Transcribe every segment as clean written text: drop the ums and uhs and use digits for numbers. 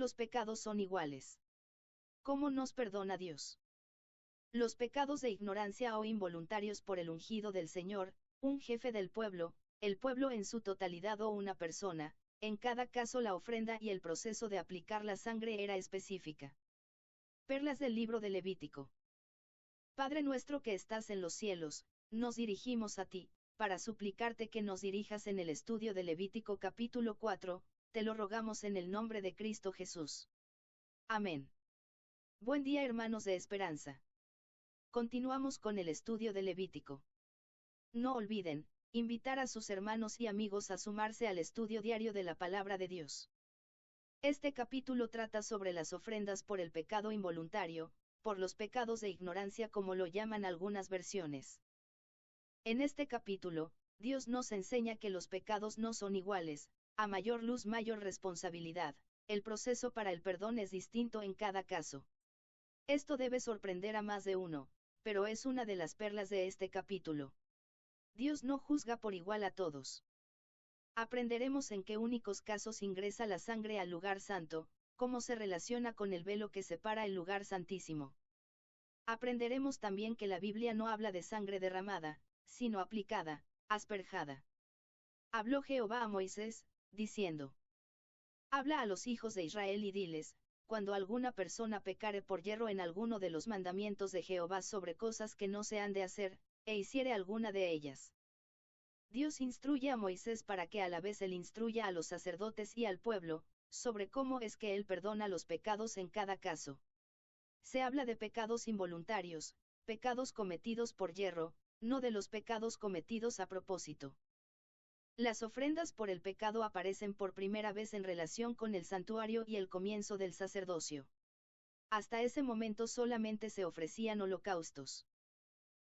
los pecados son iguales. ¿Cómo nos perdona Dios? Los pecados de ignorancia o involuntarios por el ungido del Señor, un jefe del pueblo, el pueblo en su totalidad o una persona, en cada caso la ofrenda y el proceso de aplicar la sangre era específica. Perlas del libro de Levítico. Padre nuestro que estás en los cielos, nos dirigimos a ti, para suplicarte que nos dirijas en el estudio de Levítico capítulo 4, te lo rogamos en el nombre de Cristo Jesús. Amén. Buen día hermanos de esperanza. Continuamos con el estudio de Levítico. No olviden, invitar a sus hermanos y amigos a sumarse al estudio diario de la palabra de Dios. Este capítulo trata sobre las ofrendas por el pecado involuntario, por los pecados de ignorancia como lo llaman algunas versiones. En este capítulo, Dios nos enseña que los pecados no son iguales, a mayor luz mayor responsabilidad, el proceso para el perdón es distinto en cada caso. Esto debe sorprender a más de uno, pero es una de las perlas de este capítulo. Dios no juzga por igual a todos. Aprenderemos en qué únicos casos ingresa la sangre al lugar santo, cómo se relaciona con el velo que separa el lugar santísimo. Aprenderemos también que la Biblia no habla de sangre derramada, sino aplicada, asperjada. Habló Jehová a Moisés, diciendo: Habla a los hijos de Israel y diles, cuando alguna persona pecare por yerro en alguno de los mandamientos de Jehová sobre cosas que no se han de hacer, e hiciere alguna de ellas. Dios instruye a Moisés para que a la vez él instruya a los sacerdotes y al pueblo, sobre cómo es que él perdona los pecados en cada caso. Se habla de pecados involuntarios, pecados cometidos por yerro, no de los pecados cometidos a propósito. Las ofrendas por el pecado aparecen por primera vez en relación con el santuario y el comienzo del sacerdocio. Hasta ese momento solamente se ofrecían holocaustos.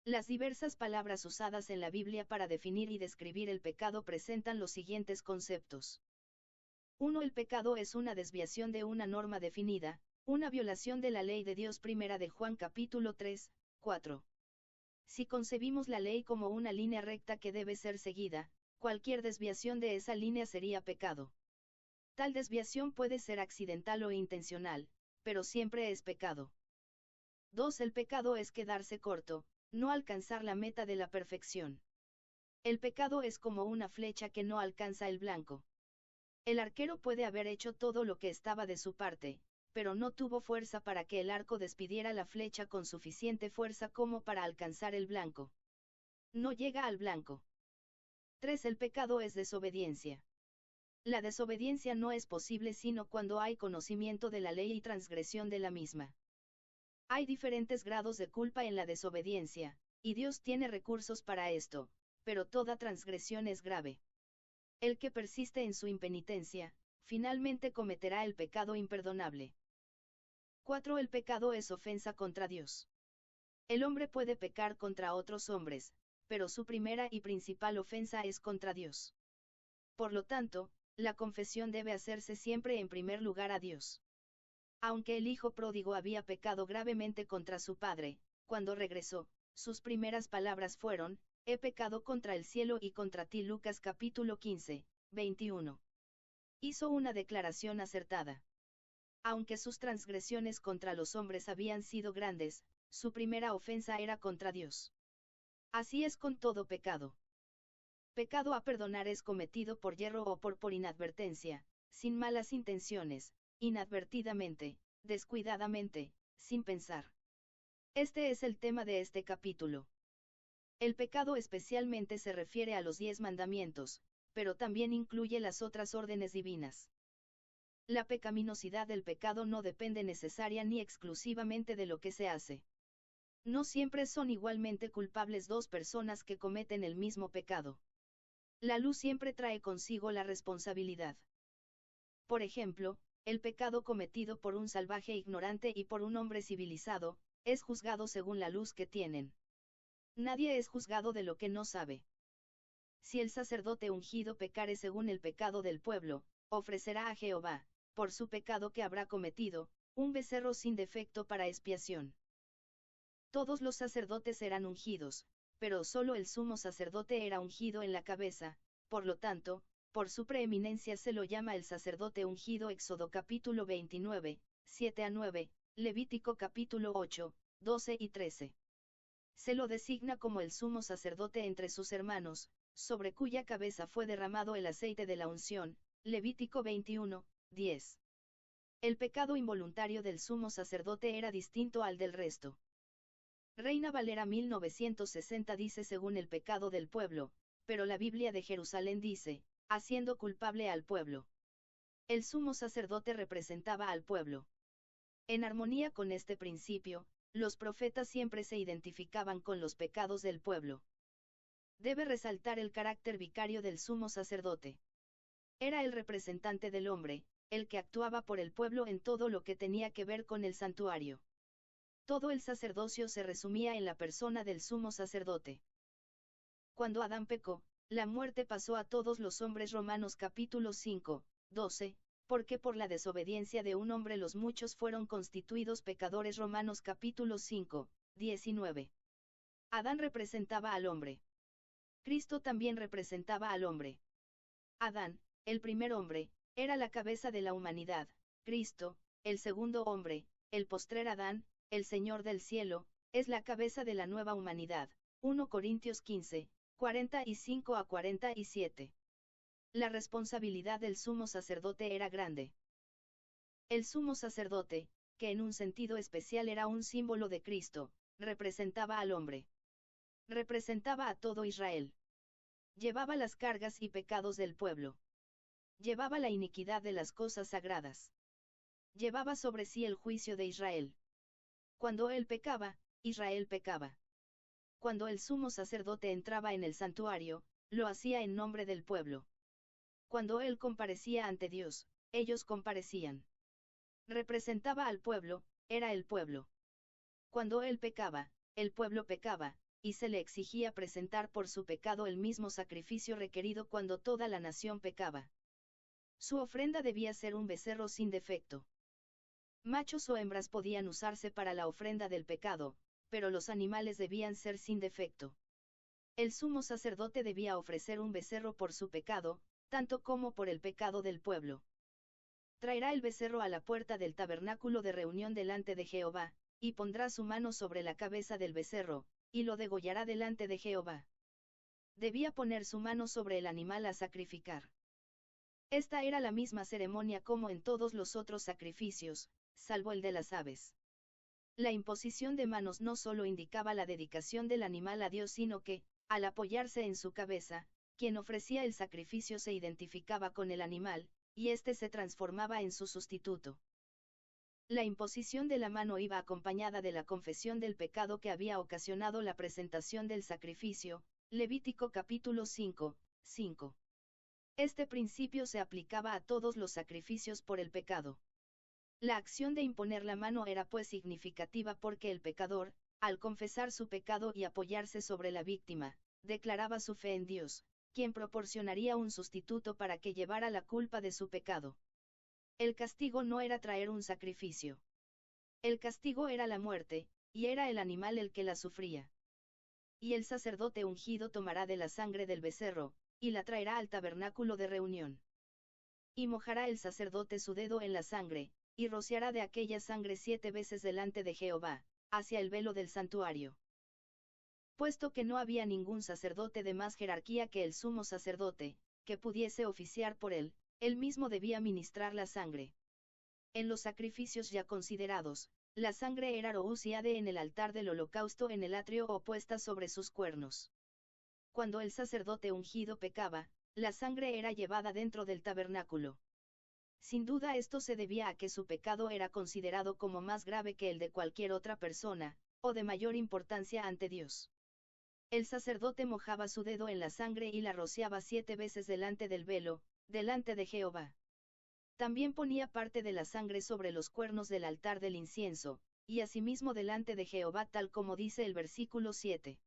Las diversas palabras usadas en la Biblia para definir y describir el pecado presentan los siguientes conceptos. 1. El pecado es una desviación de una norma definida, una violación de la ley de Dios. Primera de Juan capítulo 3, 4. Si concebimos la ley como una línea recta que debe ser seguida, cualquier desviación de esa línea sería pecado. Tal desviación puede ser accidental o intencional, pero siempre es pecado. 2. El pecado es quedarse corto, no alcanzar la meta de la perfección. El pecado es como una flecha que no alcanza el blanco. El arquero puede haber hecho todo lo que estaba de su parte, pero no tuvo fuerza para que el arco despidiera la flecha con suficiente fuerza como para alcanzar el blanco. No llega al blanco. 3. El pecado es desobediencia. La desobediencia no es posible sino cuando hay conocimiento de la ley y transgresión de la misma. Hay diferentes grados de culpa en la desobediencia, y Dios tiene recursos para esto, pero toda transgresión es grave. El que persiste en su impenitencia, finalmente cometerá el pecado imperdonable. 4. El pecado es ofensa contra Dios. El hombre puede pecar contra otros hombres, pero su primera y principal ofensa es contra Dios. Por lo tanto, la confesión debe hacerse siempre en primer lugar a Dios. Aunque el hijo pródigo había pecado gravemente contra su padre, cuando regresó, sus primeras palabras fueron: he pecado contra el cielo y contra ti. Lucas capítulo 15, 21. Hizo una declaración acertada. Aunque sus transgresiones contra los hombres habían sido grandes, su primera ofensa era contra Dios. Así es con todo pecado. Pecado a perdonar es cometido por yerro o por inadvertencia, sin malas intenciones, inadvertidamente, descuidadamente, sin pensar. Este es el tema de este capítulo. El pecado especialmente se refiere a los 10 mandamientos, pero también incluye las otras órdenes divinas. La pecaminosidad del pecado no depende necesaria ni exclusivamente de lo que se hace. No siempre son igualmente culpables dos personas que cometen el mismo pecado. La luz siempre trae consigo la responsabilidad. Por ejemplo, el pecado cometido por un salvaje ignorante y por un hombre civilizado, es juzgado según la luz que tienen. Nadie es juzgado de lo que no sabe. Si el sacerdote ungido pecare según el pecado del pueblo, ofrecerá a Jehová, por su pecado que habrá cometido, un becerro sin defecto para expiación. Todos los sacerdotes eran ungidos, pero solo el sumo sacerdote era ungido en la cabeza, por lo tanto, por su preeminencia se lo llama el sacerdote ungido. Éxodo capítulo 29, 7-9, Levítico capítulo 8, 12 y 13. Se lo designa como el sumo sacerdote entre sus hermanos, sobre cuya cabeza fue derramado el aceite de la unción, Levítico 21, 10. El pecado involuntario del sumo sacerdote era distinto al del resto. Reina Valera 1960 dice según el pecado del pueblo, pero la Biblia de Jerusalén dice, haciendo culpable al pueblo. El sumo sacerdote representaba al pueblo. En armonía con este principio, los profetas siempre se identificaban con los pecados del pueblo. Debe resaltar el carácter vicario del sumo sacerdote. Era el representante del hombre, el que actuaba por el pueblo en todo lo que tenía que ver con el santuario. Todo el sacerdocio se resumía en la persona del sumo sacerdote. Cuando Adán pecó, la muerte pasó a todos los hombres. Romanos capítulo 5, 12, porque por la desobediencia de un hombre los muchos fueron constituidos pecadores. Romanos capítulo 5, 19. Adán representaba al hombre. Cristo también representaba al hombre. Adán, el primer hombre, era la cabeza de la humanidad. Cristo, el segundo hombre, el postrer Adán, el Señor del cielo, es la cabeza de la nueva humanidad. 1 Corintios 15, 45-47. La responsabilidad del sumo sacerdote era grande. El sumo sacerdote, que en un sentido especial era un símbolo de Cristo, representaba al hombre. Representaba a todo Israel. Llevaba las cargas y pecados del pueblo. Llevaba la iniquidad de las cosas sagradas. Llevaba sobre sí el juicio de Israel. Cuando él pecaba, Israel pecaba. Cuando el sumo sacerdote entraba en el santuario, lo hacía en nombre del pueblo. Cuando él comparecía ante Dios, ellos comparecían. Representaba al pueblo, era el pueblo. Cuando él pecaba, el pueblo pecaba, y se le exigía presentar por su pecado el mismo sacrificio requerido cuando toda la nación pecaba. Su ofrenda debía ser un becerro sin defecto. Machos o hembras podían usarse para la ofrenda del pecado, pero los animales debían ser sin defecto. El sumo sacerdote debía ofrecer un becerro por su pecado, tanto como por el pecado del pueblo. Traerá el becerro a la puerta del tabernáculo de reunión delante de Jehová, y pondrá su mano sobre la cabeza del becerro, y lo degollará delante de Jehová. Debía poner su mano sobre el animal a sacrificar. Esta era la misma ceremonia como en todos los otros sacrificios, salvo el de las aves. La imposición de manos no solo indicaba la dedicación del animal a Dios, sino que, al apoyarse en su cabeza, quien ofrecía el sacrificio se identificaba con el animal, y éste se transformaba en su sustituto. La imposición de la mano iba acompañada de la confesión del pecado que había ocasionado la presentación del sacrificio, Levítico capítulo 5, 5. Este principio se aplicaba a todos los sacrificios por el pecado. La acción de imponer la mano era pues significativa porque el pecador, al confesar su pecado y apoyarse sobre la víctima, declaraba su fe en Dios, quien proporcionaría un sustituto para que llevara la culpa de su pecado. El castigo no era traer un sacrificio. El castigo era la muerte, y era el animal el que la sufría. Y el sacerdote ungido tomará de la sangre del becerro, y la traerá al tabernáculo de reunión. Y mojará el sacerdote su dedo en la sangre, y rociará de aquella sangre 7 veces delante de Jehová, hacia el velo del santuario. Puesto que no había ningún sacerdote de más jerarquía que el sumo sacerdote, que pudiese oficiar por él mismo debía ministrar la sangre. En los sacrificios ya considerados, la sangre era rociada en el altar del holocausto en el atrio o puesta sobre sus cuernos. Cuando el sacerdote ungido pecaba, la sangre era llevada dentro del tabernáculo. Sin duda esto se debía a que su pecado era considerado como más grave que el de cualquier otra persona, o de mayor importancia ante Dios. El sacerdote mojaba su dedo en la sangre y la rociaba 7 veces delante del velo, delante de Jehová. También ponía parte de la sangre sobre los cuernos del altar del incienso, y asimismo delante de Jehová tal como dice el versículo 7.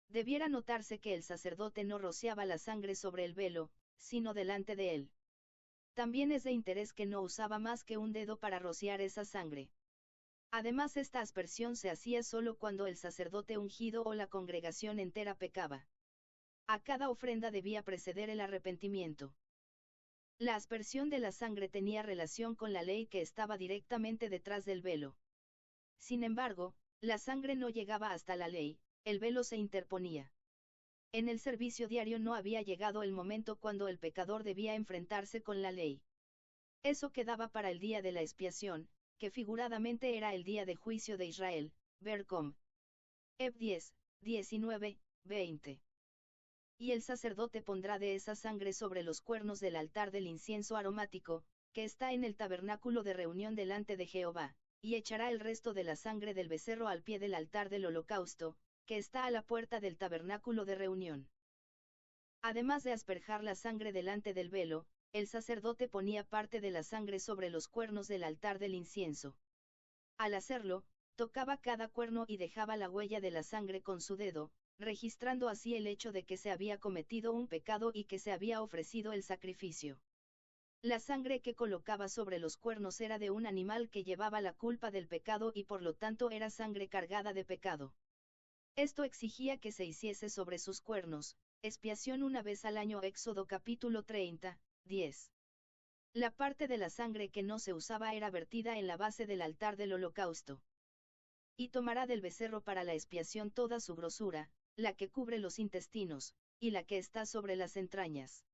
Debiera notarse que el sacerdote no rociaba la sangre sobre el velo, sino delante de él. También es de interés que no usaba más que un dedo para rociar esa sangre. Además, esta aspersión se hacía solo cuando el sacerdote ungido o la congregación entera pecaba. A cada ofrenda debía preceder el arrepentimiento. La aspersión de la sangre tenía relación con la ley que estaba directamente detrás del velo. Sin embargo, la sangre no llegaba hasta la ley, el velo se interponía. En el servicio diario no había llegado el momento cuando el pecador debía enfrentarse con la ley. Eso quedaba para el día de la expiación, que figuradamente era el día de juicio de Israel, ver com. Eb 10, 19, 20. Y el sacerdote pondrá de esa sangre sobre los cuernos del altar del incienso aromático, que está en el tabernáculo de reunión delante de Jehová, y echará el resto de la sangre del becerro al pie del altar del holocausto, que está a la puerta del tabernáculo de reunión. Además de asperjar la sangre delante del velo, el sacerdote ponía parte de la sangre sobre los cuernos del altar del incienso. Al hacerlo, tocaba cada cuerno y dejaba la huella de la sangre con su dedo, registrando así el hecho de que se había cometido un pecado y que se había ofrecido el sacrificio. La sangre que colocaba sobre los cuernos era de un animal que llevaba la culpa del pecado y por lo tanto era sangre cargada de pecado. Esto exigía que se hiciese sobre sus cuernos, expiación una vez al año. Éxodo capítulo 30, 10. La parte de la sangre que no se usaba era vertida en la base del altar del holocausto. Y tomará del becerro para la expiación toda su grosura, la que cubre los intestinos, y la que está sobre las entrañas.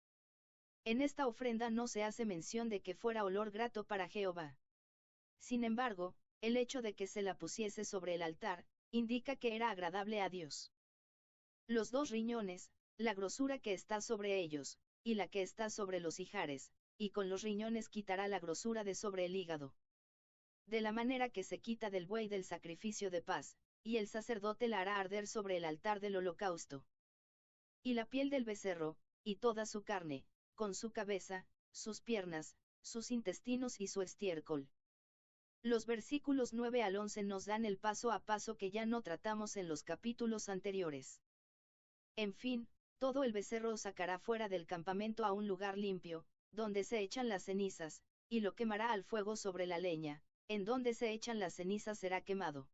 En esta ofrenda no se hace mención de que fuera olor grato para Jehová. Sin embargo, el hecho de que se la pusiese sobre el altar, indica que era agradable a Dios. Los dos riñones, la grosura que está sobre ellos, y la que está sobre los ijares, y con los riñones quitará la grosura de sobre el hígado. De la manera que se quita del buey del sacrificio de paz, y el sacerdote la hará arder sobre el altar del holocausto. Y la piel del becerro, y toda su carne, con su cabeza, sus piernas, sus intestinos y su estiércol. Los versículos 9 al 11 nos dan el paso a paso que ya no tratamos en los capítulos anteriores. En fin, todo el becerro sacará fuera del campamento a un lugar limpio, donde se echan las cenizas, y lo quemará al fuego sobre la leña, en donde se echan las cenizas será quemado.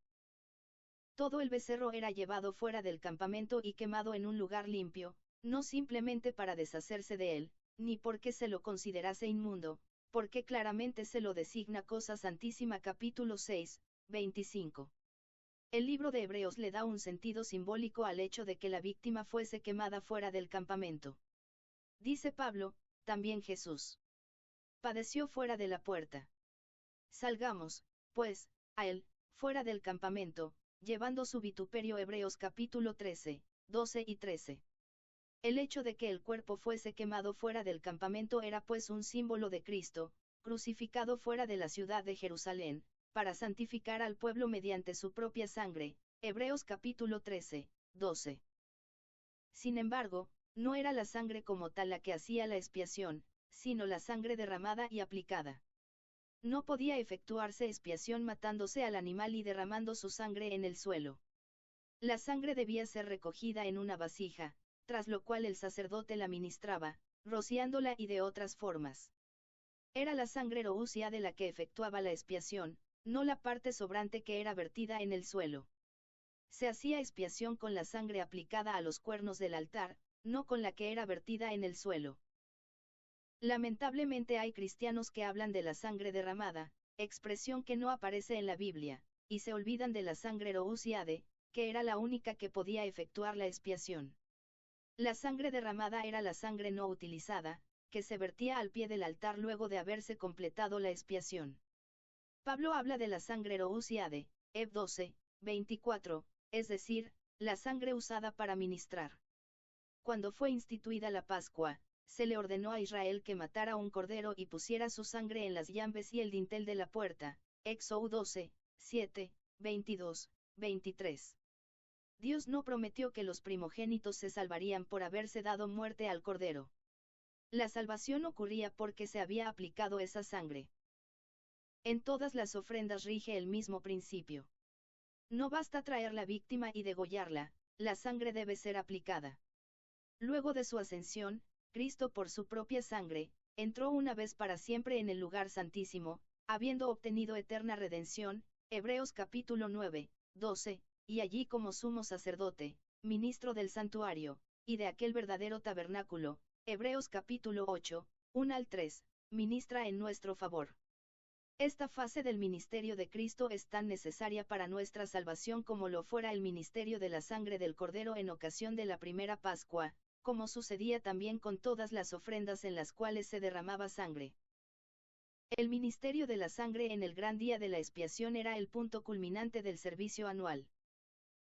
Todo el becerro era llevado fuera del campamento y quemado en un lugar limpio, no simplemente para deshacerse de él, ni porque se lo considerase inmundo, porque claramente se lo designa cosa santísima. Capítulo 6, 25. El libro de Hebreos le da un sentido simbólico al hecho de que la víctima fuese quemada fuera del campamento. Dice Pablo, también Jesús padeció fuera de la puerta. Salgamos, pues, a él, fuera del campamento, llevando su vituperio. Hebreos capítulo 13, 12 y 13. El hecho de que el cuerpo fuese quemado fuera del campamento era pues un símbolo de Cristo, crucificado fuera de la ciudad de Jerusalén, para santificar al pueblo mediante su propia sangre. Hebreos capítulo 13, 12. Sin embargo, no era la sangre como tal la que hacía la expiación, sino la sangre derramada y aplicada. No podía efectuarse expiación matándose al animal y derramando su sangre en el suelo. La sangre debía ser recogida en una vasija, tras lo cual el sacerdote la ministraba, rociándola y de otras formas. Era la sangre roúcia de la que efectuaba la expiación, no la parte sobrante que era vertida en el suelo. Se hacía expiación con la sangre aplicada a los cuernos del altar, no con la que era vertida en el suelo. Lamentablemente hay cristianos que hablan de la sangre derramada, expresión que no aparece en la Biblia, y se olvidan de la sangre roúciade, que era la única que podía efectuar la expiación. La sangre derramada era la sangre no utilizada, que se vertía al pie del altar luego de haberse completado la expiación. Pablo habla de la sangre roúciade, Eb 12, 24, es decir, la sangre usada para ministrar. Cuando fue instituida la Pascua, se le ordenó a Israel que matara un cordero y pusiera su sangre en las llambes y el dintel de la puerta. Éxodo 12, 7, 22, 23. Dios no prometió que los primogénitos se salvarían por haberse dado muerte al cordero. La salvación ocurría porque se había aplicado esa sangre. En todas las ofrendas rige el mismo principio. No basta traer la víctima y degollarla, la sangre debe ser aplicada. Luego de su ascensión, Cristo por su propia sangre, entró una vez para siempre en el lugar santísimo, habiendo obtenido eterna redención. Hebreos capítulo 9, 12, y allí como sumo sacerdote, ministro del santuario, y de aquel verdadero tabernáculo, Hebreos capítulo 8, 1 al 3, ministra en nuestro favor. Esta fase del ministerio de Cristo es tan necesaria para nuestra salvación como lo fuera el ministerio de la sangre del Cordero en ocasión de la primera Pascua, como sucedía también con todas las ofrendas en las cuales se derramaba sangre. El ministerio de la sangre en el gran día de la expiación era el punto culminante del servicio anual.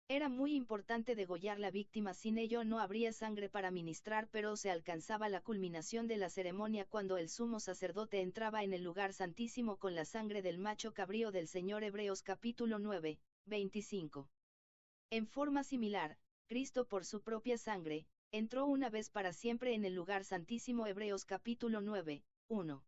Era muy importante degollar la víctima, sin ello no habría sangre para ministrar, pero se alcanzaba la culminación de la ceremonia cuando el sumo sacerdote entraba en el lugar santísimo con la sangre del macho cabrío del Señor. Hebreos capítulo 9, 25. En forma similar, Cristo por su propia sangre, entró una vez para siempre en el lugar santísimo. Hebreos capítulo 9, 1.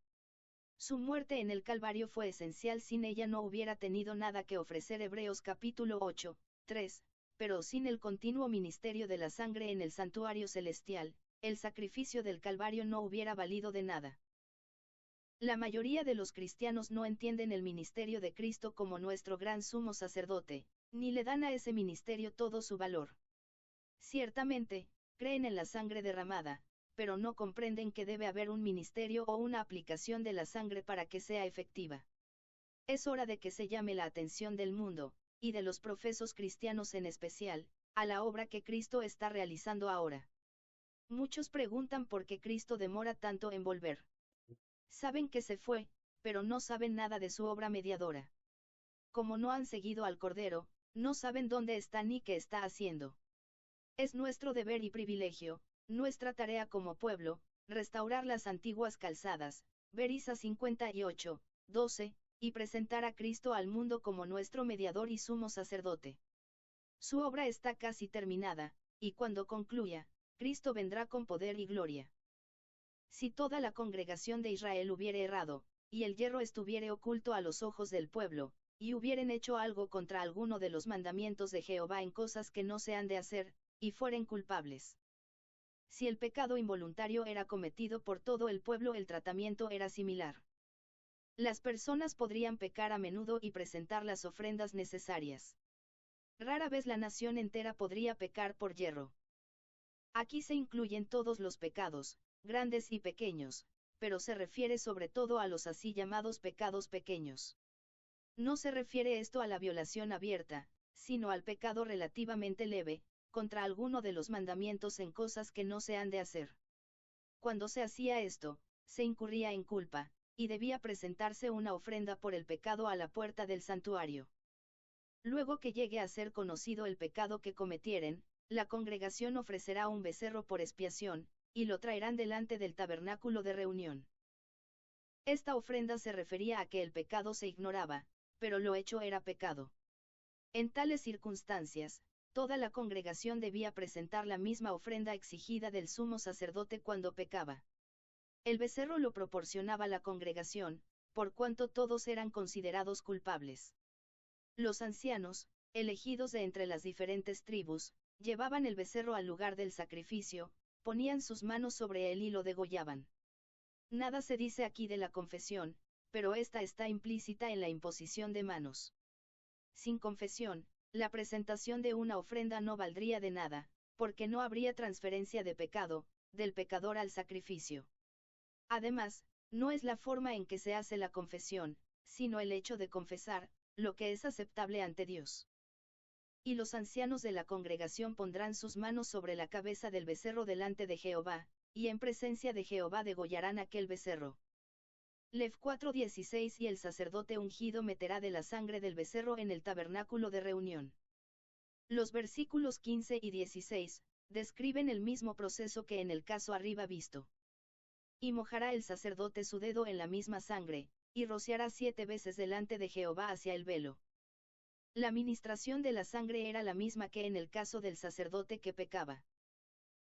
Su muerte en el Calvario fue esencial, sin ella no hubiera tenido nada que ofrecer. Hebreos capítulo 8, 3. Pero sin el continuo ministerio de la sangre en el santuario celestial, el sacrificio del Calvario no hubiera valido de nada. La mayoría de los cristianos no entienden el ministerio de Cristo como nuestro gran sumo sacerdote, ni le dan a ese ministerio todo su valor. Ciertamente, creen en la sangre derramada, pero no comprenden que debe haber un ministerio o una aplicación de la sangre para que sea efectiva. Es hora de que se llame la atención del mundo, y de los profesos cristianos en especial, a la obra que Cristo está realizando ahora. Muchos preguntan por qué Cristo demora tanto en volver. Saben que se fue, pero no saben nada de su obra mediadora. Como no han seguido al Cordero, no saben dónde está ni qué está haciendo. Es nuestro deber y privilegio, nuestra tarea como pueblo, restaurar las antiguas calzadas, ver Isaías 58, 12, y presentar a Cristo al mundo como nuestro mediador y sumo sacerdote. Su obra está casi terminada, y cuando concluya, Cristo vendrá con poder y gloria. Si toda la congregación de Israel hubiere errado, y el yerro estuviere oculto a los ojos del pueblo, y hubieren hecho algo contra alguno de los mandamientos de Jehová en cosas que no se han de hacer, y fueren culpables. Si el pecado involuntario era cometido por todo el pueblo, el tratamiento era similar. Las personas podrían pecar a menudo y presentar las ofrendas necesarias. Rara vez la nación entera podría pecar por yerro. Aquí se incluyen todos los pecados, grandes y pequeños, pero se refiere sobre todo a los así llamados pecados pequeños. No se refiere esto a la violación abierta, sino al pecado relativamente leve, contra alguno de los mandamientos en cosas que no se han de hacer. Cuando se hacía esto, se incurría en culpa, y debía presentarse una ofrenda por el pecado a la puerta del santuario. Luego que llegue a ser conocido el pecado que cometieren, la congregación ofrecerá un becerro por expiación, y lo traerán delante del tabernáculo de reunión. Esta ofrenda se refería a que el pecado se ignoraba, pero lo hecho era pecado. En tales circunstancias, toda la congregación debía presentar la misma ofrenda exigida del sumo sacerdote cuando pecaba. El becerro lo proporcionaba la congregación, por cuanto todos eran considerados culpables. Los ancianos, elegidos de entre las diferentes tribus, llevaban el becerro al lugar del sacrificio, ponían sus manos sobre él y lo degollaban. Nada se dice aquí de la confesión, pero esta está implícita en la imposición de manos. Sin confesión, la presentación de una ofrenda no valdría de nada, porque no habría transferencia de pecado, del pecador al sacrificio. Además, no es la forma en que se hace la confesión, sino el hecho de confesar, lo que es aceptable ante Dios. Y los ancianos de la congregación pondrán sus manos sobre la cabeza del becerro delante de Jehová, y en presencia de Jehová degollarán aquel becerro. Lev 4:16. Y el sacerdote ungido meterá de la sangre del becerro en el tabernáculo de reunión. Los versículos 15 y 16, describen el mismo proceso que en el caso arriba visto. Y mojará el sacerdote su dedo en la misma sangre, y rociará 7 veces delante de Jehová hacia el velo. La ministración de la sangre era la misma que en el caso del sacerdote que pecaba.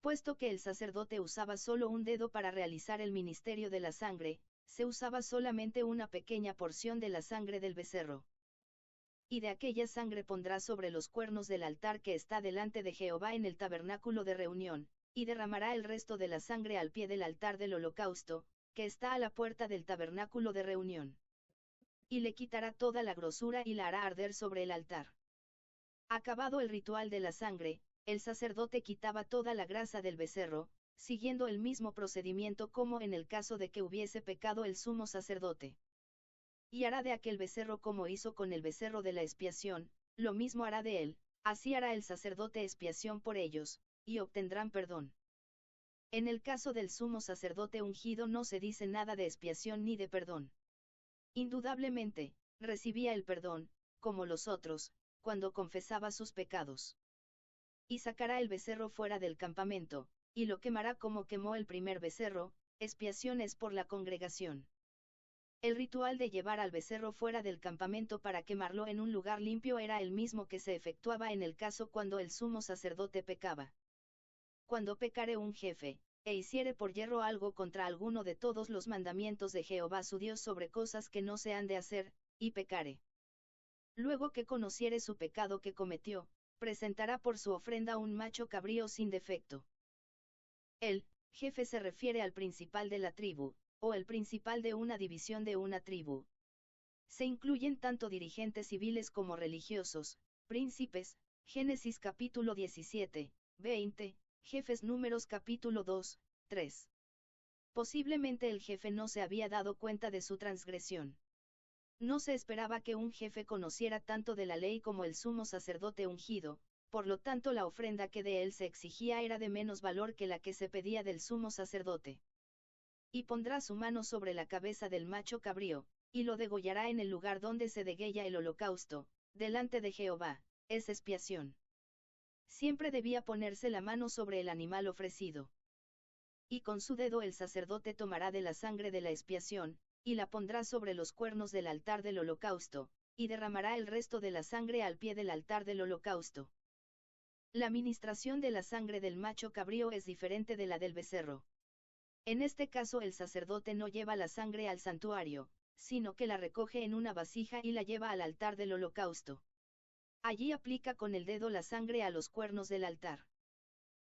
Puesto que el sacerdote usaba solo un dedo para realizar el ministerio de la sangre, se usaba solamente una pequeña porción de la sangre del becerro. Y de aquella sangre pondrá sobre los cuernos del altar que está delante de Jehová en el tabernáculo de reunión, y derramará el resto de la sangre al pie del altar del holocausto, que está a la puerta del tabernáculo de reunión. Y le quitará toda la grosura y la hará arder sobre el altar. Acabado el ritual de la sangre, el sacerdote quitaba toda la grasa del becerro, siguiendo el mismo procedimiento como en el caso de que hubiese pecado el sumo sacerdote. Y hará de aquel becerro como hizo con el becerro de la expiación, lo mismo hará de él, así hará el sacerdote expiación por ellos, y obtendrán perdón. En el caso del sumo sacerdote ungido no se dice nada de expiación ni de perdón. Indudablemente, recibía el perdón, como los otros, cuando confesaba sus pecados. Y sacará el becerro fuera del campamento, y lo quemará como quemó el primer becerro, expiación es por la congregación. El ritual de llevar al becerro fuera del campamento para quemarlo en un lugar limpio era el mismo que se efectuaba en el caso cuando el sumo sacerdote pecaba. Cuando pecare un jefe, e hiciere por yerro algo contra alguno de todos los mandamientos de Jehová su Dios sobre cosas que no se han de hacer, y pecare. Luego que conociere su pecado que cometió, presentará por su ofrenda un macho cabrío sin defecto. El jefe se refiere al principal de la tribu, o el principal de una división de una tribu. Se incluyen tanto dirigentes civiles como religiosos, príncipes, Génesis capítulo 17, 20, Jefes Números capítulo 2, 3. Posiblemente el jefe no se había dado cuenta de su transgresión. No se esperaba que un jefe conociera tanto de la ley como el sumo sacerdote ungido, por lo tanto la ofrenda que de él se exigía era de menos valor que la que se pedía del sumo sacerdote. Y pondrá su mano sobre la cabeza del macho cabrío, y lo degollará en el lugar donde se degüella el holocausto, delante de Jehová, es expiación. Siempre debía ponerse la mano sobre el animal ofrecido. Y con su dedo el sacerdote tomará de la sangre de la expiación, y la pondrá sobre los cuernos del altar del holocausto, y derramará el resto de la sangre al pie del altar del holocausto. La ministración de la sangre del macho cabrío es diferente de la del becerro. En este caso el sacerdote no lleva la sangre al santuario, sino que la recoge en una vasija y la lleva al altar del holocausto. Allí aplica con el dedo la sangre a los cuernos del altar.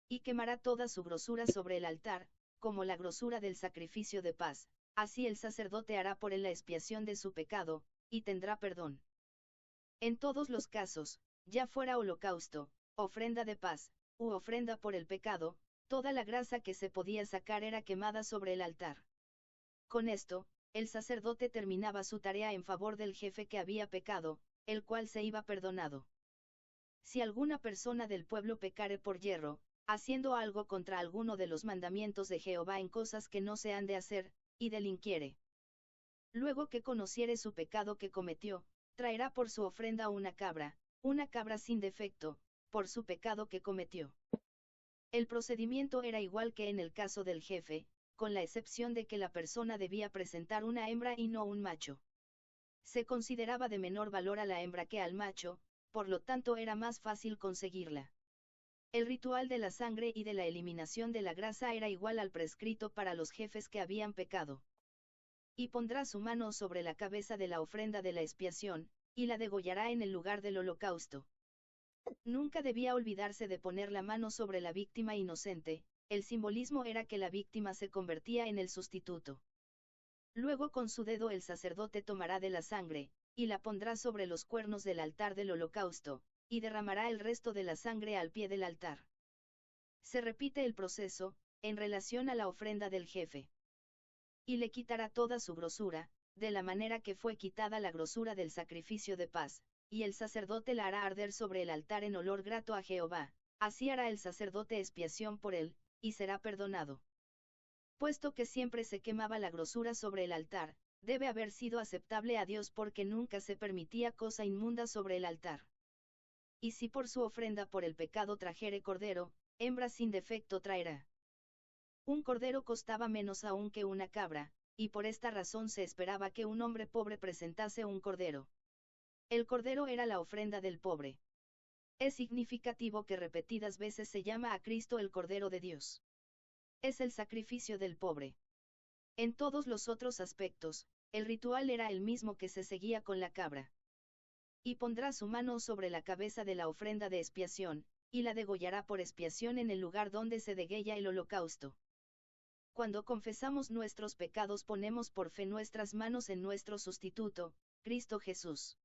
Y quemará toda su grosura sobre el altar, como la grosura del sacrificio de paz, así el sacerdote hará por él la expiación de su pecado, y tendrá perdón. En todos los casos, ya fuera holocausto, ofrenda de paz, u ofrenda por el pecado, toda la grasa que se podía sacar era quemada sobre el altar. Con esto, el sacerdote terminaba su tarea en favor del jefe que había pecado, el cual se iba perdonado. Si alguna persona del pueblo pecare por yerro, haciendo algo contra alguno de los mandamientos de Jehová en cosas que no se han de hacer, y delinquiere. Luego que conociere su pecado que cometió, traerá por su ofrenda una cabra sin defecto, por su pecado que cometió. El procedimiento era igual que en el caso del jefe, con la excepción de que la persona debía presentar una hembra y no un macho. Se consideraba de menor valor a la hembra que al macho, por lo tanto era más fácil conseguirla. El ritual de la sangre y de la eliminación de la grasa era igual al prescrito para los jefes que habían pecado. Y pondrá su mano sobre la cabeza de la ofrenda de la expiación, y la degollará en el lugar del holocausto. Nunca debía olvidarse de poner la mano sobre la víctima inocente, el simbolismo era que la víctima se convertía en el sustituto. Luego con su dedo el sacerdote tomará de la sangre, y la pondrá sobre los cuernos del altar del holocausto, y derramará el resto de la sangre al pie del altar. Se repite el proceso, en relación a la ofrenda del jefe. Y le quitará toda su grosura, de la manera que fue quitada la grosura del sacrificio de paz, y el sacerdote la hará arder sobre el altar en olor grato a Jehová, así hará el sacerdote expiación por él, y será perdonado. Puesto que siempre se quemaba la grosura sobre el altar, debe haber sido aceptable a Dios porque nunca se permitía cosa inmunda sobre el altar. Y si por su ofrenda por el pecado trajere cordero, hembra sin defecto traerá. Un cordero costaba menos aún que una cabra, y por esta razón se esperaba que un hombre pobre presentase un cordero. El cordero era la ofrenda del pobre. Es significativo que repetidas veces se llama a Cristo el Cordero de Dios. Es el sacrificio del pobre. En todos los otros aspectos, el ritual era el mismo que se seguía con la cabra. Y pondrá su mano sobre la cabeza de la ofrenda de expiación, y la degollará por expiación en el lugar donde se degüella el holocausto. Cuando confesamos nuestros pecados ponemos por fe nuestras manos en nuestro sustituto, Cristo Jesús.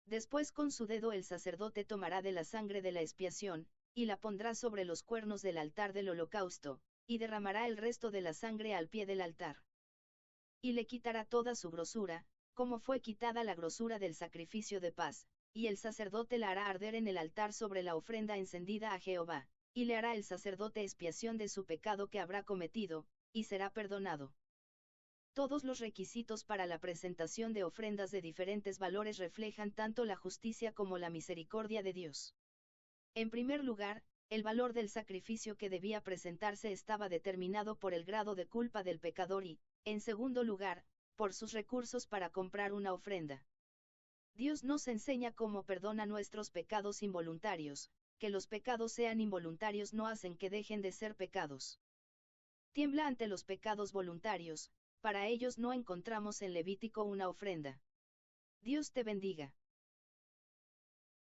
Después con su dedo el sacerdote tomará de la sangre de la expiación, y la pondrá sobre los cuernos del altar del holocausto, y derramará el resto de la sangre al pie del altar. Y le quitará toda su grosura, como fue quitada la grosura del sacrificio de paz, y el sacerdote la hará arder en el altar sobre la ofrenda encendida a Jehová, y le hará el sacerdote expiación de su pecado que habrá cometido, y será perdonado. Todos los requisitos para la presentación de ofrendas de diferentes valores reflejan tanto la justicia como la misericordia de Dios. En primer lugar, el valor del sacrificio que debía presentarse estaba determinado por el grado de culpa del pecador y, en segundo lugar, por sus recursos para comprar una ofrenda. Dios nos enseña cómo perdona nuestros pecados involuntarios, que los pecados sean involuntarios no hacen que dejen de ser pecados. Tiembla ante los pecados voluntarios, para ellos no encontramos en Levítico una ofrenda. Dios te bendiga.